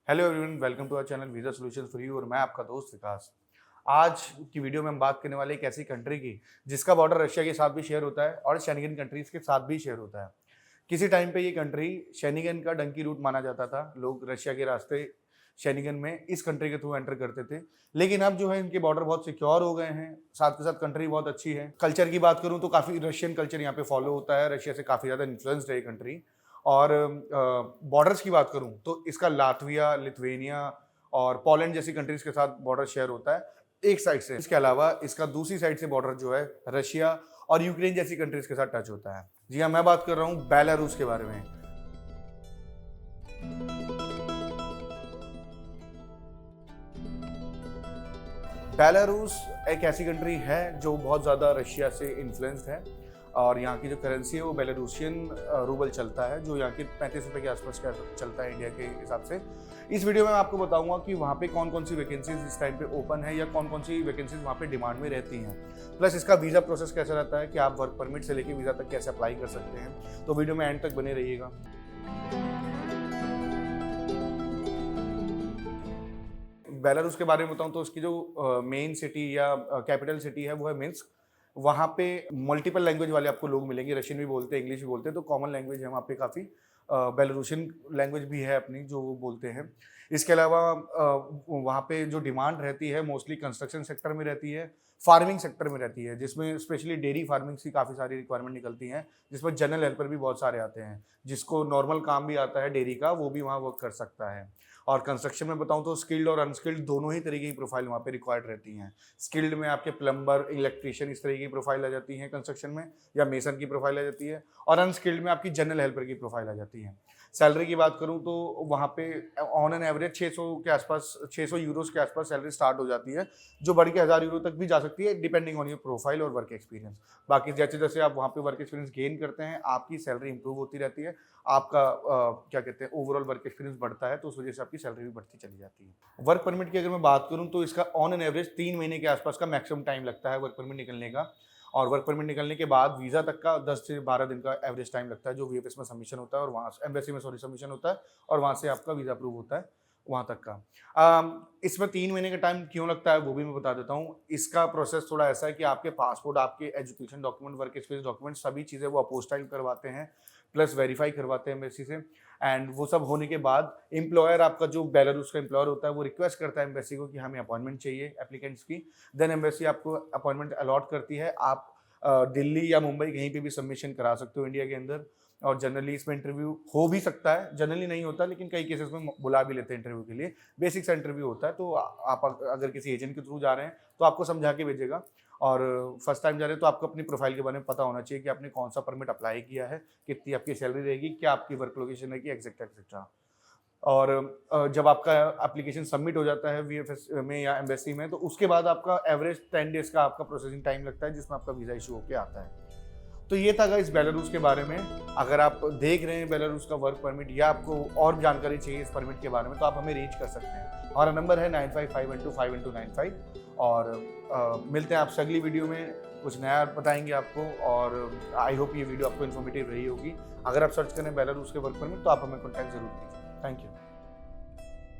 Hello everyone, welcome to our channel visa solutions for you और मैं आपका दोस्त विकास। आज की वीडियो में हम बात करने वाले एक ऐसी कंट्री की जिसका बॉर्डर रशिया के साथ भी शेयर होता है और शेंगेन कंट्रीज के साथ भी शेयर होता है। किसी टाइम पे ये कंट्री शेंगेन का डंकी रूट माना जाता था। लोग रशिया के रास्ते शेंगेन में इस कंट्री के थ्रू एंटर करते थे, लेकिन अब जो है इनके बॉर्डर बहुत सिक्योर हो गए हैं। साथ के साथ कंट्री बहुत अच्छी है। कल्चर की बात करूँ तो काफ़ी रशियन कल्चर यहाँ पे फॉलो होता है। रशिया से काफ़ी ज़्यादा इन्फ्लुएंस्ड है ये कंट्री। और बॉर्डर्स की बात करूं तो इसका लातविया, लिथुआनिया और पोलैंड जैसी कंट्रीज के साथ बॉर्डर शेयर होता है एक साइड से। इसके अलावा इसका दूसरी साइड से बॉर्डर जो है रशिया और यूक्रेन जैसी कंट्रीज के साथ टच होता है। जी हाँ, मैं बात कर रहा हूँ बेलारूस के बारे में। बेलारूस एक ऐसी कंट्री है जो बहुत ज़्यादा रशिया से इन्फ्लुएंस्ड है और यहाँ की जो करेंसी है वो बेलारूसियन रूबल चलता है, जो यहाँ के 35 रुपये के आसपास का चलता है इंडिया के हिसाब से। इस वीडियो में मैं आपको बताऊंगा कि वहाँ पे कौन कौन सी वैकेंसीज इस टाइम पे ओपन है या कौन कौन सी वैकेंसीज वहाँ पे डिमांड में रहती हैं। प्लस इसका वीज़ा प्रोसेस कैसा रहता है कि आप वर्क परमिट से लेके वीज़ा तक कैसे अप्लाई कर सकते हैं। तो वीडियो में एंड तक बने रहिएगा। बेलारूस के बारे में बताऊं तो उसकी जो मेन सिटी या कैपिटल सिटी है वो है मिन्स्क। वहाँ पे मल्टीपल लैंग्वेज वाले आपको लोग मिलेंगे। रशियन भी बोलते हैं, इंग्लिश भी बोलते हैं, तो कॉमन लैंग्वेज है वहाँ पे काफ़ी। बेलारूसियन लैंग्वेज भी है अपनी जो वो बोलते हैं। इसके अलावा वहाँ पे जो डिमांड रहती है मोस्टली कंस्ट्रक्शन सेक्टर में रहती है, फार्मिंग सेक्टर में रहती है, जिसमें स्पेशली डेयरी फार्मिंग की काफ़ी सारी रिक्वायरमेंट निकलती हैं, जिसमें जनरल हेल्पर भी बहुत सारे आते हैं। जिसको नॉर्मल काम भी आता है डेयरी का, वो भी वहाँ वर्क कर सकता है। और कंस्ट्रक्शन में बताऊं तो स्किल्ड और अनस्किल्ड दोनों ही तरीके की प्रोफाइल वहाँ पे रिक्वायर्ड रहती हैं। स्किल्ड में आपके प्लम्बर, इलेक्ट्रिशियन इस तरीके की प्रोफाइल आ जाती है कंस्ट्रक्शन में, या मेसन की प्रोफाइल आ जाती है। और अनस्किल्ड में आपकी जनरल हेल्पर की प्रोफाइल आ जाती है। सैलरी की बात करूं तो वहाँ पे ऑन एन एवरेज 600 के आसपास, 600 यूरोज के आसपास सैलरी स्टार्ट हो जाती है, जो बढ़ के 1000 यूरो तक भी जा सकती है डिपेंडिंग ऑन योर प्रोफाइल और वर्क एक्सपीरियंस। बाकी जैसे जैसे आप वहाँ पे वर्क एक्सपीरियंस गेन करते हैं आपकी सैलरी इंप्रूव होती रहती है। आपका क्या कहते हैं ओवरऑल वर्क एक्सपीरियंस बढ़ता है, तो उस वजह से आपकी सैलरी भी बढ़ती चली जाती है। वर्क परमिट की अगर मैं बात करूं तो इसका ऑन एन एवरेज 3 महीने के आसपास का मैक्सिमम टाइम लगता है वर्क परमिट निकलने का। और वर्क परमिट निकलने के बाद वीज़ा तक का 10 से 12 दिन का एवरेज टाइम लगता है, जो वीएफएस में सबमिशन होता है और वहाँ एम्बेसी में सबमिशन होता है और वहाँ से आपका वीज़ा अप्रूव होता है वहाँ तक का। इसमें 3 महीने का टाइम क्यों लगता है वो भी मैं बता देता हूँ। इसका प्रोसेस थोड़ा ऐसा है कि आपके पासपोर्ट, आपके education document, work experience document, सभी चीज़ें वो अपोस्टाइल करवाते हैं, प्लस वेरीफाई करवाते हैं एम्बेसी से। एंड वो सब होने के बाद एम्प्लॉयर, आपका जो बेलारूस का एम्प्लॉयर होता है, वो रिक्वेस्ट करता है एम्बेसी को कि हमें अपॉइंटमेंट चाहिए एप्लीकेंट्स की। देन एम्बेसी आपको अपॉइंटमेंट अलॉट करती है। आप दिल्ली या मुंबई कहीं पे भी सबमिशन करा सकते हो इंडिया के अंदर। और जनरली इसमें इंटरव्यू हो भी सकता है, जनरली नहीं होता, लेकिन कई केसेस में बुला भी लेते हैं इंटरव्यू के लिए। बेसिक सा इंटरव्यू होता है, तो आप अगर किसी एजेंट के थ्रू जा रहे हैं तो आपको समझा के भेजेगा। और फर्स्ट टाइम जा रहे हैं तो आपको अपनी प्रोफाइल के बारे में पता होना चाहिए कि आपने कौन सा परमिट अप्लाई किया है, कितनी आपकी सैलरी रहेगी, क्या आपकी वर्क लोकेशन रहेगी, एक्सेट्रा एक्सेट्रा। और जब आपका एप्लीकेशन सबमिट हो जाता है वीएफएस में या एम्बेसी में, तो उसके बाद आपका एवरेज 10 डेज का आपका प्रोसेसिंग टाइम लगता है, जिसमें आपका वीज़ा इशू होकर आता है। तो ये था इस बेलारूस के बारे में। अगर आप देख रहे हैं बेलारूस का वर्क परमिट या आपको और जानकारी चाहिए इस परमिट के बारे में, तो आप हमें रीच कर सकते हैं। हमारा नंबर है 9551251295। और मिलते हैं आपसे अगली वीडियो में, कुछ नया बताएंगे आपको। और आई होप ये वीडियो आपको इन्फॉर्मेटिव रही होगी। अगर आप सर्च करें बेलारूस के वर्क परमिट तो आप हमें कॉन्टैक्ट जरूर कीजिए। Thank you.